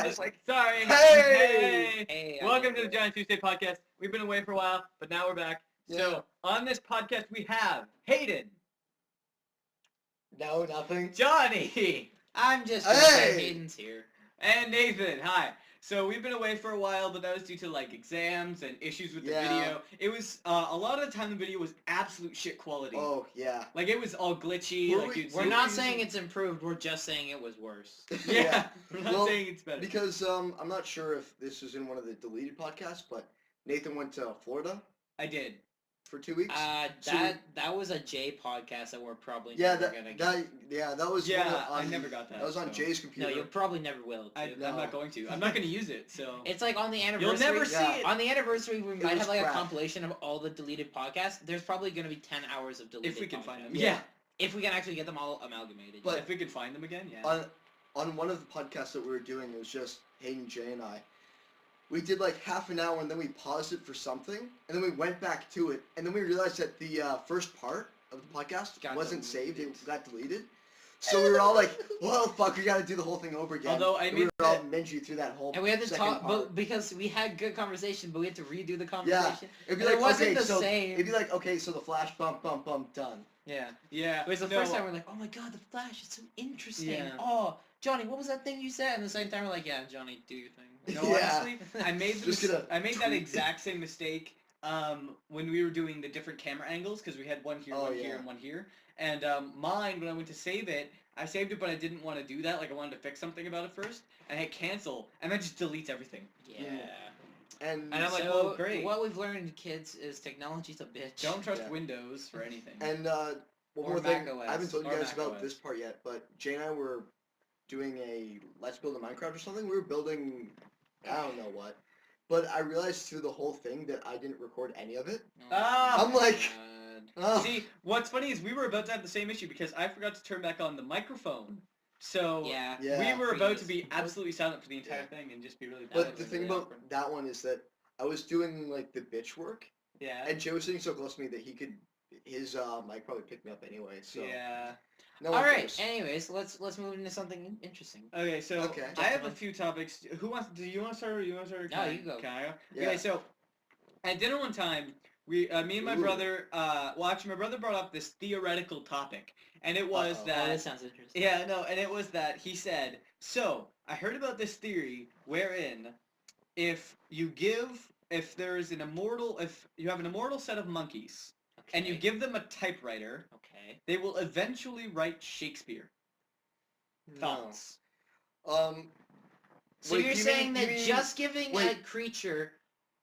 just like, sorry. Hey! Hey! Hey, Welcome to the Giant Tuesday podcast. We've been away for a while, but now we're back. Yeah. So, on this podcast, we have Hayden, No, nothing. Johnny, I'm just Hey! gonna say Hayden's here. and Nathan. Hi. So, we've been away for a while, but that was due to, like, exams and issues with the Yeah. video. It was, a lot of the time the video was absolute shit quality. Oh, yeah. Like, it was all glitchy. Were like, we- you'd We're see- not saying it's improved, we're just saying it was worse. Yeah, we're not Well, saying it's better. Because I'm not sure if this was in one of the deleted podcasts, but Nathan went to Florida I did. for 2 weeks. So That was a J podcast that we're probably yeah, never gonna get. that was Yeah, one of- I on- never got that. That was on so. Jay's No, computer. you probably never will. I'm Too. not going to. I'm not going to use it, so. It's like on the anniversary. You'll never Yeah. see it. On the anniversary, we might was have like crap. a compilation of all the deleted podcasts. There's probably gonna be 10 hours of deleted. If we can find them. podcasts. Yeah. If we can actually get them all amalgamated. But- If we could find them again, yeah. on one of the podcasts that we were doing, it was just Hayden, Jay, and I. We did like half an hour, and then we paused it for something, and then we went back to it, and then we realized that the first part of the podcast Got wasn't saved; deleted. it got deleted. So we were all like, "Well, fuck, we got to do the whole thing over again." Although I And made we were all that- mentioning through that whole. And we had to second talk, part. but because we had good conversation, but we had to redo the conversation. It'd be And like, it wasn't okay, the so same. it'd be like, okay, so the flash bump, done. Yeah. Yeah. It was the no, first time we're like, oh my god, the Flash is so interesting. Yeah. Oh, Johnny, what was that thing you said? And the same time we're like, yeah, Johnny, do your thing. No, Yeah. honestly, I made Just gonna I made that tweet. exact same mistake when we were doing the different camera angles because we had one here, Oh, one here, yeah. and one here. And mine, when I went to save it, I saved it, but I didn't want to do that. Like I wanted to fix something about it first, and I hit cancel, and then just deletes everything. Yeah. And And I'm like, so well, great. what we've learned, kids, is technology's a bitch. Don't trust Yeah. Windows for anything. one Or more thing, Mac OS, I haven't told you or guys Mac about OS. this part yet, but Jay and I were doing a Let's Build a Minecraft or something. We were building, I don't know what, but I realized through the whole thing that I didn't record any of it. Oh, Ah! I'm like, God. oh, See, what's funny is we were about to have the same issue because I forgot to turn back on the microphone. So Yeah. Yeah. we were about to Previous. be absolutely silent for the entire Yeah. thing and just be really That but bad. the was thing really about awkward. that one is that I was doing like the bitch work, Yeah. and Jay was sitting so close to me that his mic probably picked me up anyway. So Yeah. no one All right. cares. Anyways, let's move into something interesting. Okay, so Okay. I have a Gentlemen. few topics. Do you want to start? Or you want to start? No, you go. Can I go? Yeah. Okay, so at dinner one time, me and my Ooh. brother. Well, actually, my brother brought up this theoretical topic, and it was Uh-oh. Oh, that. this sounds interesting. Yeah, no, and it was that he said, so, I heard about this theory wherein if you have an immortal set of monkeys, and you Okay. give them a typewriter, Okay. they will eventually write Shakespeare. Thoughts? Um, So wait, you're you saying mean- that you mean- just giving a wait. creature,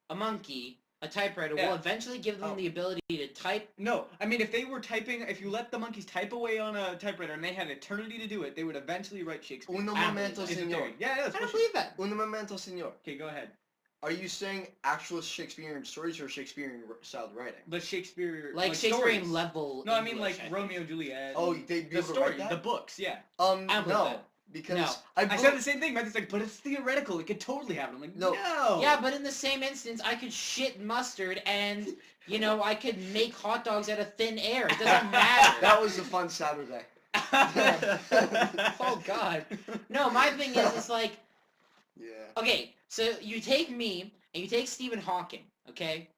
a monkey, a typewriter Yeah. will eventually give them Oh. the ability to type? No, I mean, if you let the monkeys type away on a typewriter and they had eternity to do it, they would eventually write Shakespeare. Uno I don't momento, It's a senor. theory. Yeah, yeah, I it's don't bullshit. believe that. Uno momento, senor. Okay, go ahead. Are you saying actual Shakespearean stories or Shakespearean style writing? The Shakespeare, Like Shakespearean stories. level. No, I mean English, like think. Romeo and Juliet. Oh, and they'd be the able to story, write that? the books, yeah. I don't believe No, that. because No. I said the same thing, but it's like, but it's theoretical. It could totally happen. I'm like, No. no. Yeah, but in the same instance, I could shit mustard and, I could make hot dogs out of thin air. It doesn't matter. that was a fun Saturday. Oh, God. No, my thing is, it's like, Yeah. okay, so you take me and you take Stephen Hawking, okay?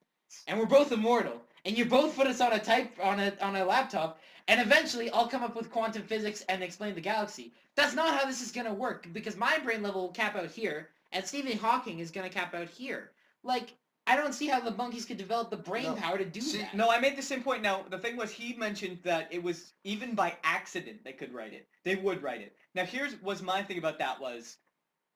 And we're both immortal. And you both put us on a laptop, and eventually I'll come up with quantum physics and explain the galaxy. That's not how this is gonna work, because my brain level will cap out here, and Stephen Hawking is gonna cap out here. Like, I don't see how the monkeys could develop the brain No. power to do See, that. No, I made the same point. Now, the thing was, he mentioned that it was even by accident they could write it. They would write it. Now, was my thing about that was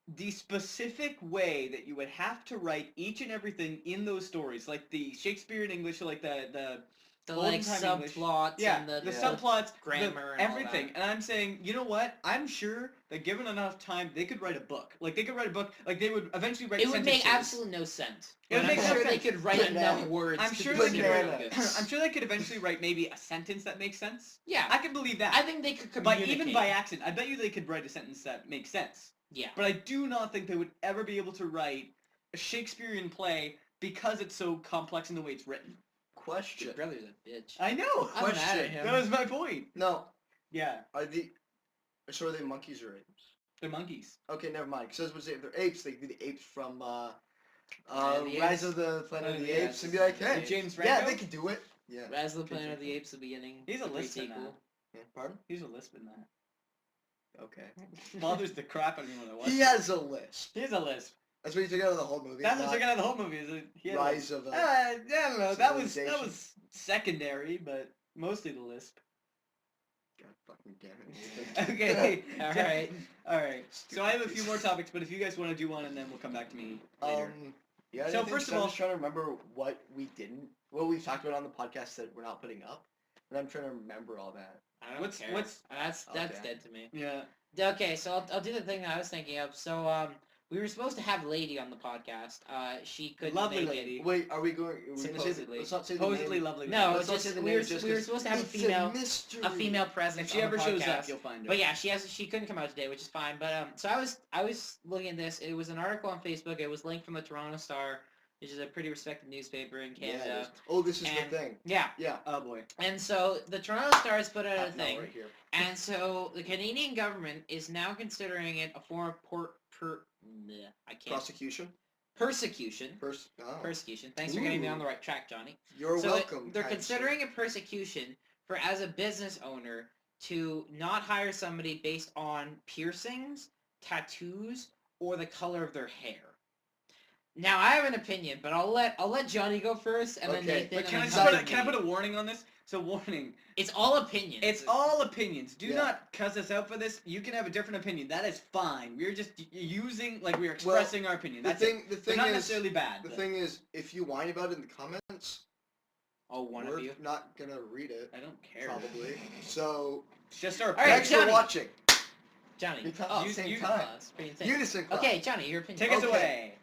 the specific way that you would have to write each and everything in those stories, like the Shakespearean English, or like the The olden like time English. subplots Yeah, and the Yeah. subplots, grammar and all everything. that. And I'm saying, you know what? I'm sure that given enough time, they could write a book. Like, they could write a book. Like, they would eventually write It would make sentences. absolutely no sense. It would But make I'm no sure they sense. could write Banana. enough words I'm to sure be they could- really Banana. good. I'm sure they could eventually write maybe a sentence that makes sense. Yeah, I can believe that. I think they could But communicate. even by accident, I bet you they could write a sentence that makes sense. Yeah. But I do not think they would ever be able to write a Shakespearean play because it's so complex in the way it's written. Question. Your brother's a bitch. I know. I'm mad at Question. him. That was my point. No, Yeah. are they monkeys or apes? They're monkeys. Okay, never mind. Because I was going to say, if they're apes, they could be the apes from the Rise Apes. of the Planet of the Yes. Apes, and be like, hey, James yeah, Franco? they could do it. Yeah. Rise of the Planet of the Apes, the beginning. He's a the lisp in prequel. that. Yeah, pardon? He's a lisp in that. Okay. Bothers the crap out of me when I watch He it. has a lisp. He's a lisp. That's what he took out of the whole movie. That's what not took out of the whole movie. Is that he had a Rise lisp. of I don't know. That was Civilization. secondary, but mostly the lisp. God fucking damn it. Okay. Alright. Alright. So I have a few more topics, but if you guys want to do one, and then we'll come back to me later. Yeah. So first of all- I'm just trying to remember what we've talked about on the podcast that we're not putting up, and I'm trying to remember all that. I don't What's- care. what's- That's Okay. dead to me. Yeah. Okay, so I'll do the thing that I was thinking of. So we were supposed to have Lady on the podcast. She couldn't Lovely make lady. Wait, are we going? We're gonna say Supposedly. let's not say the Supposedly name. lovely. No, Let's not just say the we name were just we were 'cause supposed to have a it's female mystery. presence. If she on ever the shows podcast. up, you'll find her. But yeah, she couldn't come out today, which is fine. But so I was looking at this. It was an article on Facebook. It was linked from the Toronto Star, which is a pretty respected newspaper in Yeah, it Canada. is. Oh, this is And- the thing. Yeah. Yeah. Oh boy. And so the Toronto Star has put out a No, thing, right here. and so the Canadian government is now considering it a form of Prosecution. persecution. Oh. Persecution. Thanks for getting me Ooh. on the right track, Johnny. You're So welcome. they're kind considering it persecution for, as a business owner, to not hire somebody based on piercings, tattoos, or the color of their hair. Now I have an opinion, but I'll let Johnny go first, and then Okay, Nathan. But and can I then just come put to a, can I me. put a warning on this? So warning. It's all opinions. It's all opinions. Do Yeah. not cuss us out for this. You can have a different opinion. That is fine. We're just using, like, we're expressing our opinion. The That's thing, it. the They're thing not is, necessarily bad. the but thing is, if you whine about it in the comments, Oh, one we're of you. not gonna read it. I don't care. Probably. So, It's just our All right, thanks for Johnny. watching. Johnny. Because Oh, at the same you- time. it's pretty insane. Unison clap. Okay, Johnny, your opinion. Take us Okay. away.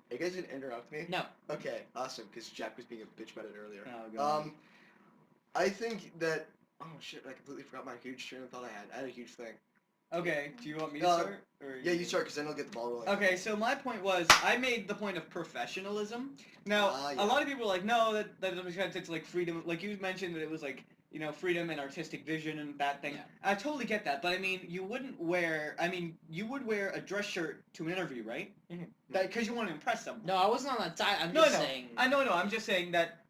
Are you guys gonna interrupt me? No. Okay, awesome. Because Jack was being a bitch about it earlier. Oh, God. I think that. Oh shit! I completely forgot my huge train of thought I had. I had a huge thing. Okay, do you want me to Uh, start? Or Yeah, you start, because then I'll get the ball rolling. Okay, so my point was, I made the point of professionalism. Now, Yeah. a lot of people are like, no, that doesn't kind of take like freedom. Like you mentioned that it was like, you know, freedom and artistic vision and that thing. Yeah. I totally get that, but I mean, you would wear a dress shirt to an interview, right? Mhm. Because you want to impress someone. No, I wasn't on that side. I'm No, just no. saying. I know, I'm just saying that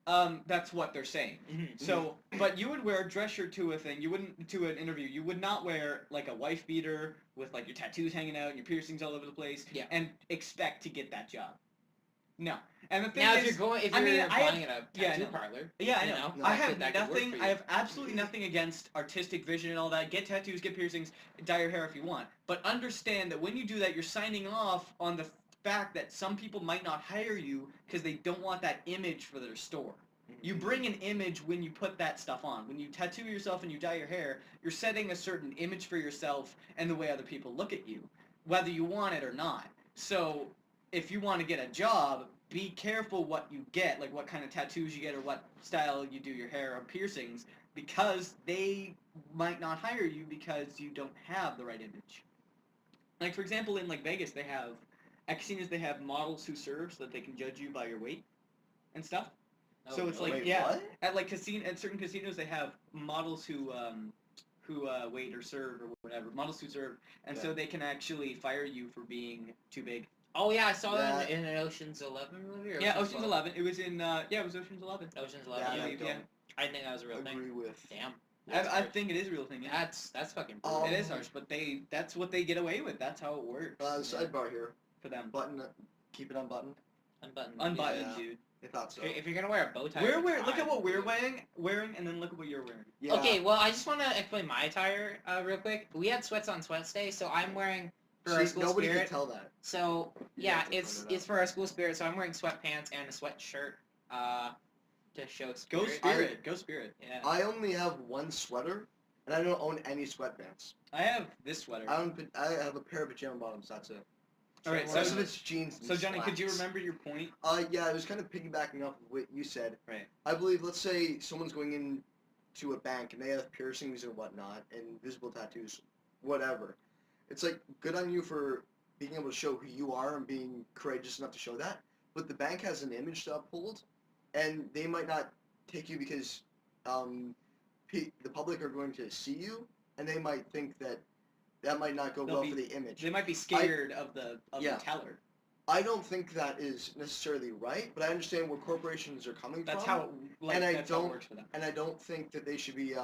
that's what they're saying. Mhm. So, but you would wear a dress shirt to a thing. You wouldn't to an interview. You would not wear like a wife beater with like your tattoos hanging out and your piercings all over the place. Yeah. And expect to get that job. No. And the thing Now, is, if you're going, if I you're mean, I have- applying at a yeah, I tattoo know. parlor, yeah, I you know. know, I that have could work for nothing. you. I have absolutely nothing against artistic vision and all that. Get tattoos, get piercings, dye your hair if you want. But understand that when you do that, you're signing off on the fact that some people might not hire you because they don't want that image for their store. You bring an image when you put that stuff on. When you tattoo yourself and you dye your hair, you're setting a certain image for yourself and the way other people look at you, whether you want it or not. So if you want to get a job, be careful what you get, like what kind of tattoos you get or what style you do your hair or piercings, because they might not hire you because you don't have the right image. Like, for example, in like Vegas, they have, casinos, they have models who serve so that they can judge you by your weight and stuff. Oh, So it's really? like, Wait, yeah, what? at certain casinos they have models who wait or serve or whatever, models who serve, and so Yeah. they can actually fire you for being too big. Oh yeah, I saw that That- in an Ocean's 11 movie. Or Yeah, Ocean's 11. It was in it was Ocean's 11. Ocean's Yeah, 11. I Yeah, I believe, yeah. don't I think that was a real agree thing. with. Damn. I That's think it is a real thing. Yeah. that's fucking Oh. brutal. It is harsh, but that's what they get away with. That's how it works Sidebar here. for them. Button. Keep it unbuttoned. Unbuttoned. Unbuttoned, Yeah. dude. I thought so. If you're gonna wear a bow tie, We're or a wearing. Look tie, at what we're do it. wearing, and then look at what you're wearing. Yeah. Okay, well, I just want to explain my attire real quick. We had sweats on sweats day, so I'm wearing for our See, school nobody spirit. can tell that. So You yeah, have to it's point it it's out. for our school spirit. So I'm wearing sweatpants and a sweatshirt to show Go spirit. Spirit. Go Spirit. Yeah. I only have one sweater, and I don't own any sweatpants. I have this sweater. I have a pair of pajama bottoms. That's it. All right, So The rest so of it's jeans. And so Johnny, could you slacks. remember your point? Yeah, I was kind of piggybacking off of what you said. Right. I believe, let's say someone's going into a bank and they have piercings and whatnot and visible tattoos, whatever. It's like, good on you for being able to show who you are and being courageous enough to show that. But the bank has an image to uphold, and they might not take you because the public are going to see you, and they might think that that might not go They'll well be- for the image. They might be scared of the Yeah. teller. I don't think that is necessarily right, but I understand where corporations are coming That's from. how it, And I that's how it don't- works for them. And I don't think that they should be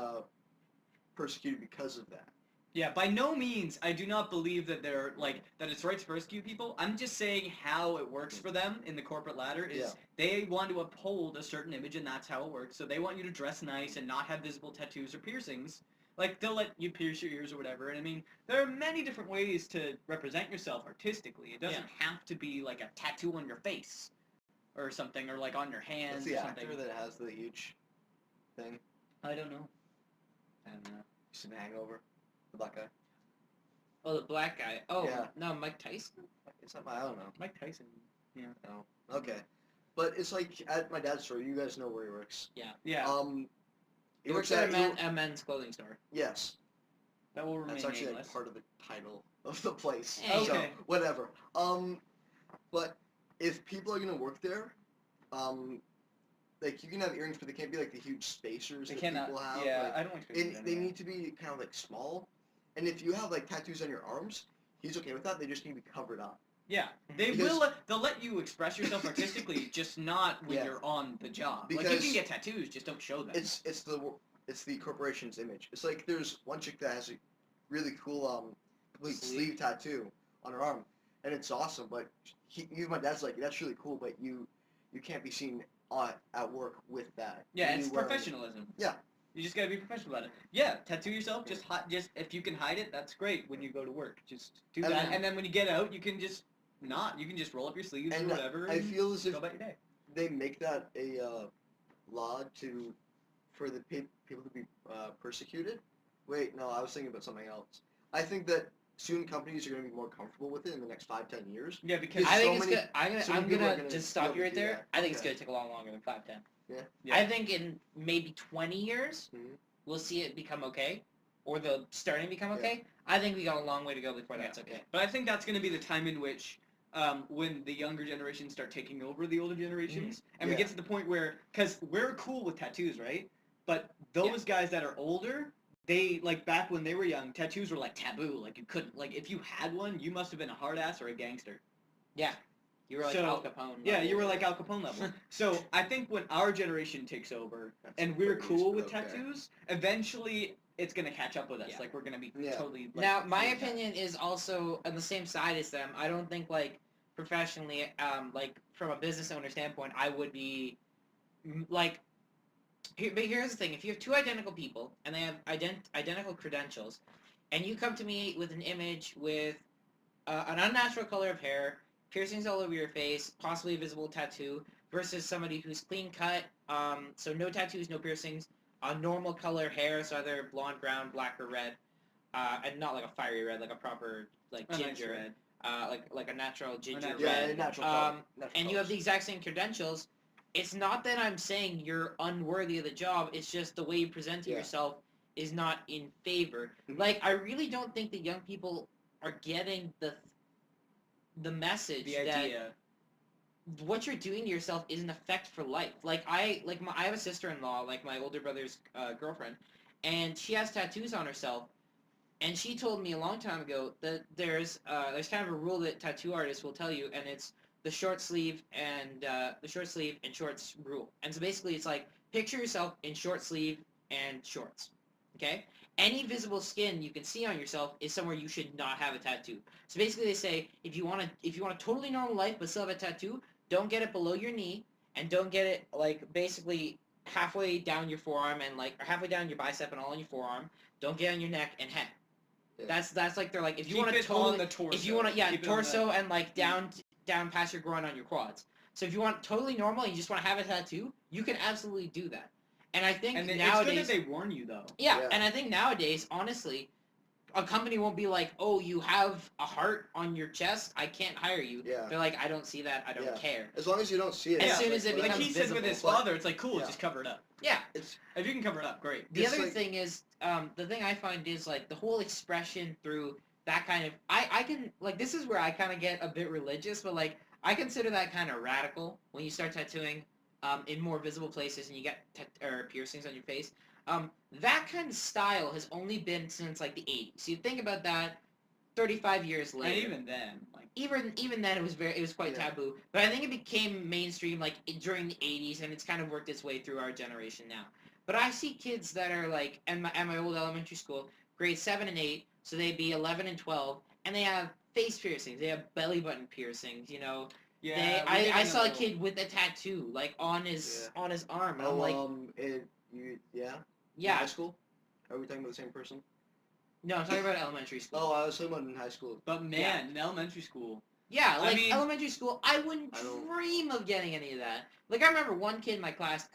persecuted because of that. Yeah, by no means, I do not believe that they're that it's right to persecute people. I'm just saying how it works for them in the corporate ladder is Yeah. they want to uphold a certain image, and that's how it works. So they want you to dress nice and not have visible tattoos or piercings. Like, they'll let you pierce your ears or whatever. And I mean, there are many different ways to represent yourself artistically. It doesn't have to be like a tattoo on your face or something, or like on your hands That's the or something. actor that has the huge thing. I don't know. And used to Hangover. The black guy. Oh, the black guy. Oh, Yeah. no, Mike Tyson? It's not, I don't know. Mike Tyson. Yeah. No. Okay. But it's like at my dad's store, you guys know where he works. Yeah. He works at a men's clothing store. Yes. That will remain That's actually nameless. like part of the title of the place. Hey. So, Okay. whatever. But if people are gonna work there, like you can have earrings, but they can't be like the huge spacers They that cannot. people have. Yeah, like, I don't expect it they anyway. need to be kind of like small. And if you have like tattoos on your arms, he's okay with that. They just need to be covered up. Yeah, they Because- will. They'll let you express yourself artistically, just not when Yeah. you're on the job. Like you Because can get tattoos, just don't show them. It's the corporation's image. It's like there's one chick that has a really cool complete sleeve tattoo on her arm, and it's awesome. But even my dad's like, that's really cool, but you can't be seen at work with that. Yeah, You it's wear- professionalism. Yeah. You just gotta be professional about it. Yeah, tattoo yourself. Just if you can hide it, that's great. When you go to work, just do And that. then- And then when you get out, you can just not. You can just roll up your sleeves or And whatever. I and feel as if go about your day. they make that a law for the people to be persecuted. Wait, no, I was thinking about something else. I think that soon companies are going to be more comfortable with it in the next 5-10 years. Yeah, because I so think it's many- good. so I'm many people are gonna gonna just be stop able you to right do there. that. I think it's Okay. gonna take a lot longer than 5-10. Yeah. I think in maybe 20 years, Mhm. we'll see it become okay, or the starting to become okay. I think we got a long way to go before that's okay. But I think that's going to be the time in which, when the younger generations start taking over the older generations, and we Yeah. get to the point where, because we're cool with tattoos, right? But those guys that are older, they, like, back when they were young, tattoos were, like, taboo. Like, you couldn't, like, if you had one, you must have been a hard ass or a gangster. Yeah, you were like So- Al Capone. Yeah, level. you were like Al Capone level. So I think when our generation takes over, That's and we're pretty cool used with to it, okay. tattoos, eventually it's going to catch up with us. Yeah. Like, we're going to be Yeah. totally, like, Now, my cool with that. opinion is also on the same side as them. I don't think like professionally, like from a business owner standpoint, I would be like. But here's the thing: if you have two identical people and they have identical credentials, and you come to me with an image with an unnatural color of hair, piercings all over your face, possibly a visible tattoo, versus somebody who's clean cut, so no tattoos, no piercings, normal color hair, so either blonde, brown, black, or red, and not like a fiery red, like a proper like A nice ginger, red. like a natural ginger natural Yeah, red. natural Um, color. Natural and you have colors. the exact same credentials. It's not that I'm saying you're unworthy of the job. It's just the way you present Yeah. yourself is not in favor. Mhm. Like, I really don't think the young people are getting the message The that idea. what you're doing to yourself is an effect for life. Like I have a sister-in-law, like my older brother's girlfriend, and she has tattoos on herself. And she told me a long time ago that there's kind of a rule that tattoo artists will tell you, and it's the short sleeve and shorts rule. And so basically, it's like picture yourself in short sleeve and shorts. Okay. Any visible skin you can see on yourself is somewhere you should not have a tattoo. So basically, they say if you want a totally normal life but still have a tattoo, don't get it below your knee, and don't get it like basically halfway down your forearm and like or halfway down your bicep and all on your forearm. Don't get on your neck and head. Yeah. That's like they're like if you Keep want to it totally on the torso. if you want to Keep it on torso and like down past your groin on your quads. So if you want totally normal and you just want to have a tattoo, you can absolutely do that. And I think And nowadays it's good that they warn you, though. yeah, Yeah. and I think nowadays, honestly, a company won't be like, "Oh, you have a heart on your chest. I can't hire you." Yeah. They're like, "I don't see that. I don't Yeah. care." As long as you don't see it. As it's soon as it Like whatever. he becomes said with his visible, but- father, it's like, cool, yeah. just cover it up. Yeah. It's If you can cover it up, great. The It's other like- thing is, the thing I find is like the whole expression through that kind of I can like this is where I kind of get a bit religious, but like I consider that kind of radical when you start tattooing in more visible places and you get or piercings on your face. That kind of style has only been since like the 80s. So you think about that 35 years later. And even then, like, Even then, it was quite Yeah. taboo. But I think it became mainstream like during the 80s, and it's kind of worked its way through our generation now. But I see kids that are like at my old elementary school, grade 7 and 8, so they'd be 11 and 12, and they have face piercings, they have belly button piercings. yeah, I saw a kid with a tattoo like on his arm, and I'm like, In yeah, high school? Are we talking about the same person? no, I'm talking about elementary school. Oh, I was talking about in high school. But man, Yeah. in elementary school, Yeah, I like mean- elementary school, I wouldn't I don't- dream of getting any of that. Like I remember one kid in my class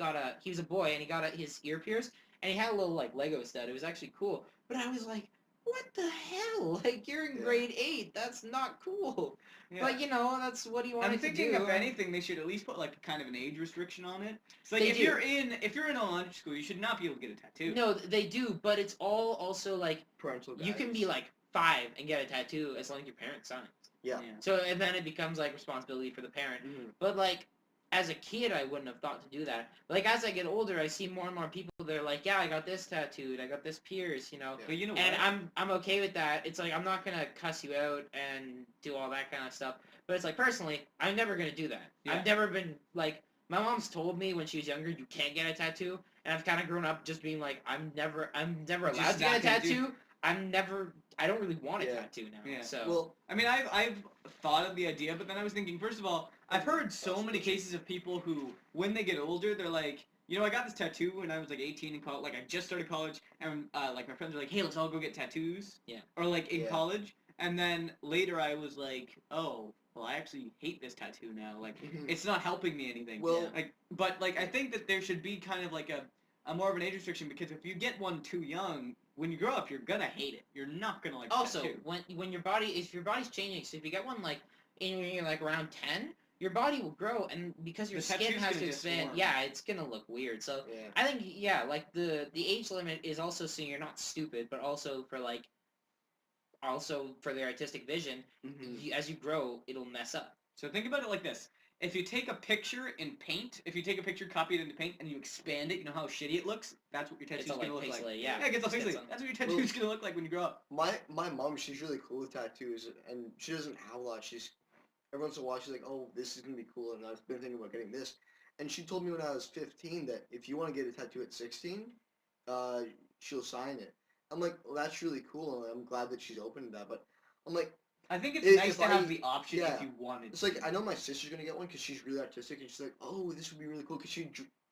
he was a boy and he got his ear pierced and he had a little like Lego stud. It was actually cool. But I was like, what the hell? Like you're in Yeah. grade 8. That's not cool. yeah. But that's what do you want I'm it to thinking do? if anything, they should at least put like kind of an age restriction on it. It's like They if do. you're in elementary school, you should not be able to get a tattoo. No, they do, but it's all also like Parental you can guidance. be like 5 and get a tattoo as long as your parents sign it. Yeah. So and then it becomes like responsibility for the parent. Mhm. But like as a kid, I wouldn't have thought to do that. Like as I get older, I see more and more people. They're like, yeah, I got this tattooed, I got this pierced, But you know And what? I'm okay with that. It's like I'm not gonna cuss you out and do all that kind of stuff. But it's like personally, I'm never gonna do that. Yeah. I've never been like my mom's told me when she was younger, you can't get a tattoo, and I've kind of grown up just being like, I'm never allowed Just to get a not gonna do- tattoo. I don't really want a Yeah. tattoo now. Yeah. So Well, I mean, I've thought of the idea, but then I was thinking, first of all, I've heard so many cases of people who, when they get older, they're like, I got this tattoo when I was like 18 in college. Like I just started college, and like my friends were like, hey, let's all go get tattoos. Yeah. Or like in Yeah. college, and then later I was like, oh, well, I actually hate this tattoo now. Like Mhm. it's not helping me anything. Well- But I think that there should be kind of like a more of an age restriction, because if you get one too young, when you grow up, you're gonna hate it. You're not gonna like the also tattoo. when your body's changing, so if you get one like when you're like around 10, your body will grow, and because your The skin tattoo's has gonna to expand, deform. yeah, it's gonna look weird. So yeah. I think like the age limit is also so you're not stupid, but also for their artistic vision, Mhm. as you grow, it'll mess up. So think about it like this. If you take a picture in paint, if you take a picture, copy it into paint, and you expand it, you know how shitty it looks? That's what your tattoo's It's all going to like look like. pixelated, yeah. it gets all Just gets pixelated. on- That's what your tattoo's going to look like when you grow up. My mom, she's really cool with tattoos, and she doesn't have a lot. Every once in a while, she's like, oh, this is going to be cool, and I've been thinking about getting this. And she told me when I was 15 that if you want to get a tattoo at 16, she'll sign it. I'm like, well, that's really cool, and I'm glad that she's open to that. But I'm like, I think it's If nice to I- have the option yeah. if you wanted it's to. like I know my sister's gonna get one because she's really artistic, and she's like, oh, this would be really cool because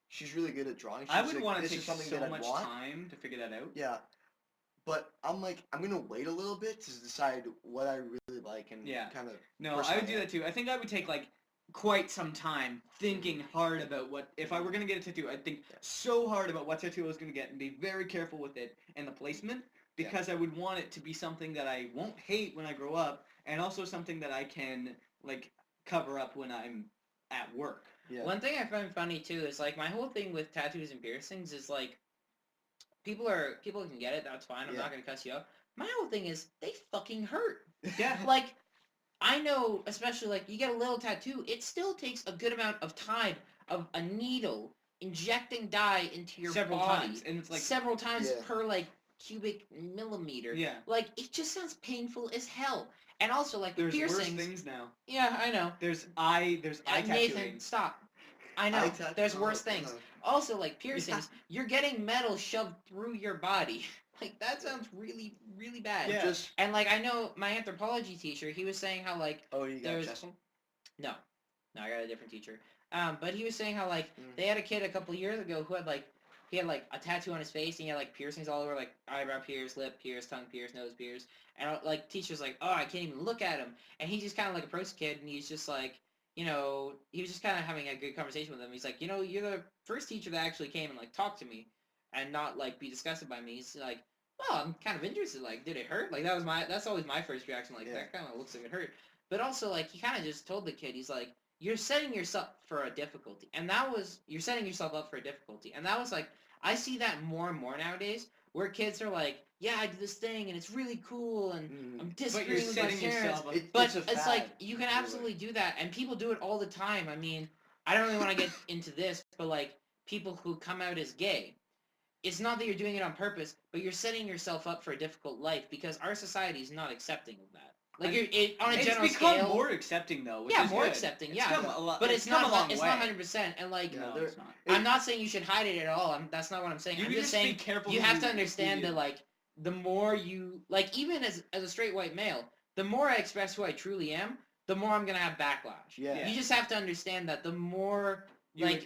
she's really good at drawing. She's I would like, want to this take is something so that much I want. time to figure that out. Yeah, but I'm like, I'm gonna wait a little bit to decide what I really like and Yeah. kind of. No, Person I would I do am. that too. I think I would take like quite some time thinking hard about what, if I were going to get a tattoo, I'd think so hard about what tattoo I was going to get and be very careful with it and the placement, because I would want it to be something that I won't hate when I grow up, and also something that I can like cover up when I'm at work. Yeah. One thing I find funny too is like my whole thing with tattoos and piercings is like people can get it, that's fine. I'm Yeah. not gonna cuss you out. My whole thing is they fucking hurt. Yeah. Like I know, especially like you get a little tattoo, it still takes a good amount of time of a needle injecting dye into your Several body times, and it's like several times Yeah. per like cubic millimeter. yeah. Like it just sounds painful as hell. And also like the There's worse piercings. things now. Yeah, I know. There's eye Nathan, tattooing. stop. I know. Eye tattoo- There's oh, worse things. Also, like piercings, you're getting metal shoved through your body. Like that sounds really, really bad. Yeah. Just And like I know my anthropology teacher, he was saying how like oh, you got there's chest one? no, I got a different teacher. But he was saying how like Mm. they had a kid a couple years ago who had like he had like a tattoo on his face and he had like piercings all over, like eyebrow pierce, lip pierce, tongue pierce, nose pierce, and like teacher's like, oh, I can't even look at him, and he just kind of like approached the kid and he's just like, he was just kind of having a good conversation with him. He's like, you're the first teacher that actually came and like talked to me, and not like be disgusted by me. He's like, well, I'm kind of interested. Like, did it hurt? Like that's always my first reaction. Like Yeah. that kind of looks like it hurt. But also like he kind of just told the kid, he's like, you're setting yourself for a difficulty, and you're setting yourself up for a difficulty, and that was like I see that more and more nowadays, where kids are like, yeah, I did this thing and it's really cool and Mhm. I'm But disagreeing you're with my setting parents. yourself up. But a it's like fad, you can really. absolutely do that, and people do it all the time. I mean, I don't really want to get into this, but like people who come out as gay, it's not that you're doing it on purpose, but you're setting yourself up for a difficult life because our society is not accepting of that. Like on a general It's become scale, more accepting though. Which yeah, is more good. accepting, It's yeah. come a lot, But it's come not a long it's way. not 100%. And like, No, there- it's not. I'm not saying you should hide it at all. That's not what I'm saying. You I'm can just just be saying careful you who have to you- understand who you- that like the more you like, even as a straight white male, the more I express who I truly am, the more I'm gonna have backlash. Yeah. You just have to understand that the more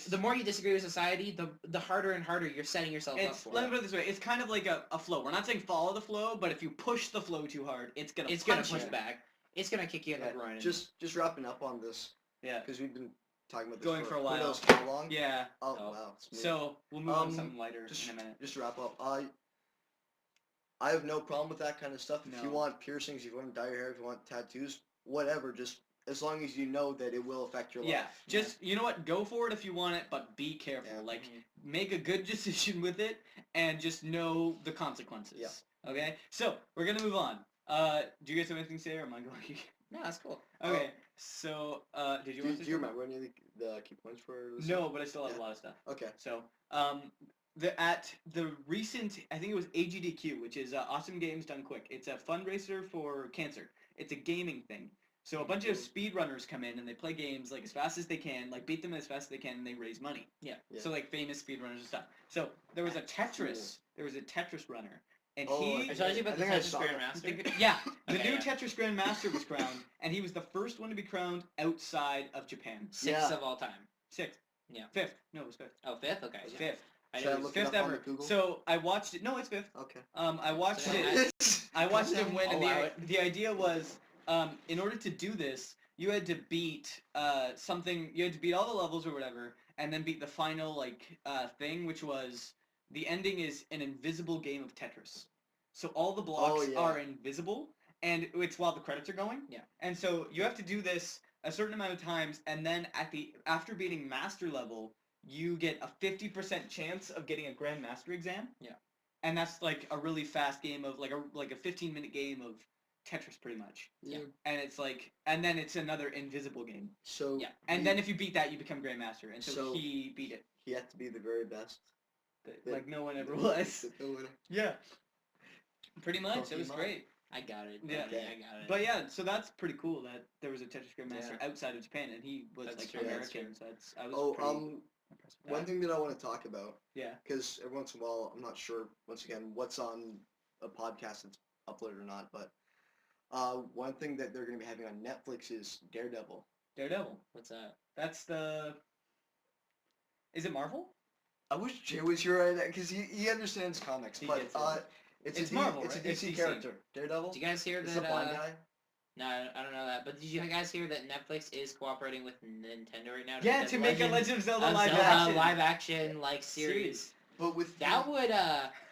the more you disagree with society, the harder and harder you're setting yourself up It's for. let me put it this way. It's kind of like a flow. We're not saying follow the flow, but if you push the flow too hard, it's gonna punch push you. back. It's gonna kick you in the groin. Just wrapping up on this, Yeah. because we've been talking about this Going for a who while. knows how long. Yeah. Oh, Oh. wow. It's smooth. So we'll move on to Um, something lighter just, in a minute. just to wrap up, I have no problem with that kind of stuff. If you No. want piercings, if you want to dye your hair, if you want tattoos, whatever, just as long as you know that it will affect your Yeah. life. Just you know what? Go for it if you want it, but be careful. Yeah. Like make a good decision with it, and just know the consequences. Yeah. Okay. So we're gonna move on. Do you guys have anything to say, or am I going? No, that's cool. Okay. So did you Do, want to? do you remember any of the key points for this? No, but I still have Yeah. a lot of stuff. Okay. So, at the recent, I think it was AGDQ, which is Awesome Games Done Quick. It's a fundraiser for cancer. It's a gaming thing. So a bunch of speedrunners come in and they play games like as fast as they can, like beat them as fast as they can, and they raise money. Yeah. Yeah. So like famous speedrunners and stuff. So there was a Tetris. There was a Tetris runner, and Oh, he. I told you about the think I Tetris saw that. Grandmaster. Yeah, the Okay, new yeah. Tetris Grandmaster was crowned, and he was the first one to be crowned outside of Japan. Sixth Yeah. of all time. Sixth. Yeah. Fifth. No, it was fifth. Oh, fifth? Okay. It was Yeah. fifth. I Should I didn't- look it Fifth up on ever. Google? So I watched it. No, it's fifth. Okay. I watched So it. I watched Calm him win, and Allow it. the idea was, in order to do this, you had to beat something. You had to beat all the levels or whatever, and then beat the final thing, which was the ending is an invisible game of Tetris. So all the blocks yeah. are invisible, and it's while the credits are going. Yeah. And so you have to do this a certain amount of times, and then after beating master level, you get a 50% chance of getting a grandmaster exam. Yeah. And that's like a really fast game of like a 15-minute game of Tetris, pretty much. Yeah. And it's like, and then it's another invisible game. So Yeah. And then if you beat that, you become grandmaster. And so, So- he beat it. he had to be the very best. Like no one ever was. Yeah. Pretty much. It was Pokemon. great. I got it. Yeah. Okay, I got it. But yeah, so that's pretty cool that there was a Tetris Grandmaster outside of Japan, and he was That's like true, that's American. So I was Oh, pretty impressed with one that. thing that I want to talk about, Yeah. because every once in a while, I'm not sure, once again, what's on a podcast that's uploaded or not, but one thing that they're going to be having on Netflix is Daredevil. Daredevil. What's that? That's the. Is it Marvel? I wish Jay was here right now, because he understands comics, He but gets it. it's Marvel, It's right? a It's DC DC. character. Daredevil? Did you guys hear It's the that? blind guy? No, I don't know that. But did you guys hear that Netflix is cooperating with Nintendo right now? Yeah, to make a Legend of Zelda live Zelda action. live action like series. But with That would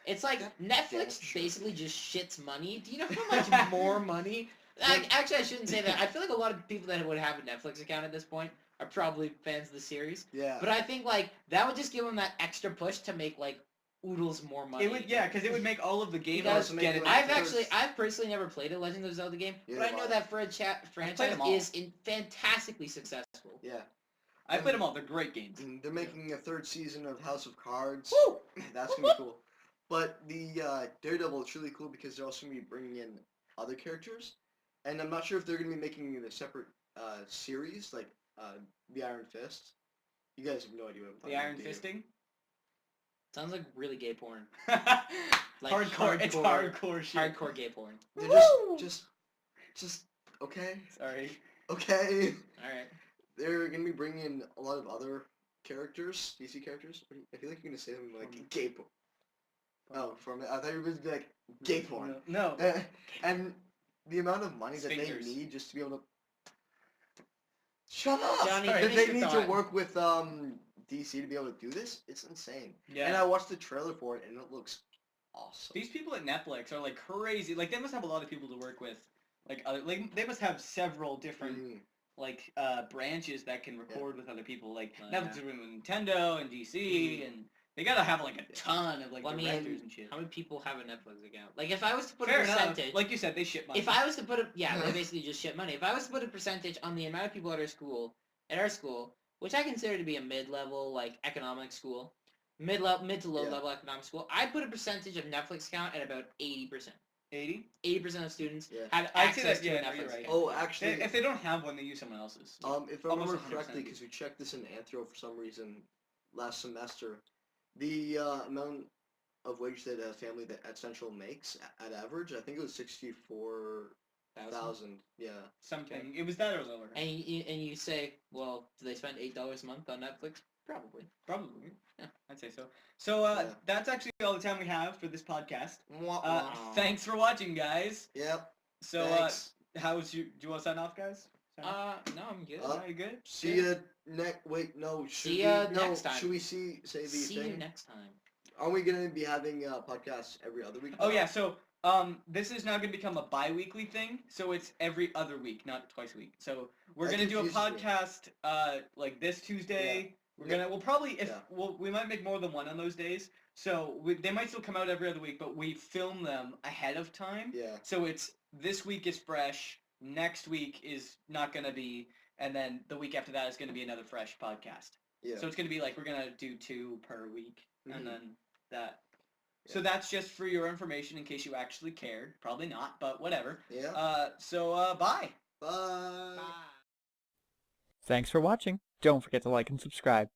it's like That's Netflix true. basically just shits money. Do you know how much more money? Actually, I shouldn't say that. I feel like a lot of people that would have a Netflix account at this point are probably fans of the series. yeah. But I think like that would just give them that extra push to make like oodles more money. It would, yeah, because it would make all of the gamers Because get it. I've personally never played a Legend of Zelda game, Neither but I have know I. that for a played franchise them all. is fantastically successful. Yeah. I played them all. They're great games. And they're making a third season of House of Cards. Woo! That's going to be cool. But the Daredevil is really cool because they're also going to be bringing in other characters. And I'm not sure if they're going to be making it a separate series, like the Iron Fist. You guys have no idea what I'm talking The about. Iron do you? Fisting. Sounds like really gay porn. Like hardcore. It's hardcore shit. Hardcore gay porn. They're just okay. Sorry. Okay. All right. They're going to be bringing in a lot of other characters, DC characters. I feel like you're going to say them like gay porn. Oh, for a minute. I thought you were going to be like gay porn. No. And the amount of money that Sphincters. they need just to be able to... Shut up! Johnny, That finish they your need to thought. work with DC to be able to do this, it's insane. Yeah. And I watched the trailer for it, and it looks awesome. These people at Netflix are like crazy. Like they must have a lot of people to work with. Like they must have several different Mhm. like branches that can record with other people. Like Oh, Netflix yeah. is working with Nintendo and DC, and they gotta have like a ton of like Well, I mean, directors and shit. How many people have a Netflix account? Like if I was to put Fair a enough. percentage, Like you said, they ship money. if I was to put a they basically just ship money. If I was to put a percentage on the amount of people at our school, which I consider to be a mid-level like economic school, mid to low level economic school, I put a percentage of Netflix account at about 80%. 80? 80% of students Yeah. have I'd say access that, to a yeah, no, Netflix you're right. account. Oh, actually, If they don't have one, they use someone else's. if I Almost remember 100% correctly, do. because we checked this in Anthro for some reason last semester, the amount of wage that a family at Central makes at average, I think it was 64,000. Yeah. Something. It was that or lower. And you say, well, do they spend $8 a month on Netflix? Probably. Probably. Yeah. I'd say so. So that's actually all the time we have for this podcast. Mwah, Thanks for watching, guys. Yep. So Thanks. do you want to sign off, guys? No, I'm good. Are you good? See ya next. Wait, no. See ya next time. Should we say the See thing? you next time. Are we gonna be having podcasts every other week? Oh yeah. So this is now going to become a bi-weekly thing. So it's every other week, not twice a week. So we're That going to do a confuses me. podcast like this Tuesday. We'll probably we might make more than one on those days. So they might still come out every other week, but we film them ahead of time. Yeah. So it's this week is fresh, next week is not going to be, and then the week after that is going to be another fresh podcast. Yeah. So it's going to be like we're going to do 2 per week, and then that. Yeah. So that's just for your information in case you actually cared. Probably not, but whatever. Yeah. Bye. Bye. Bye. Thanks for watching. Don't forget to like and subscribe.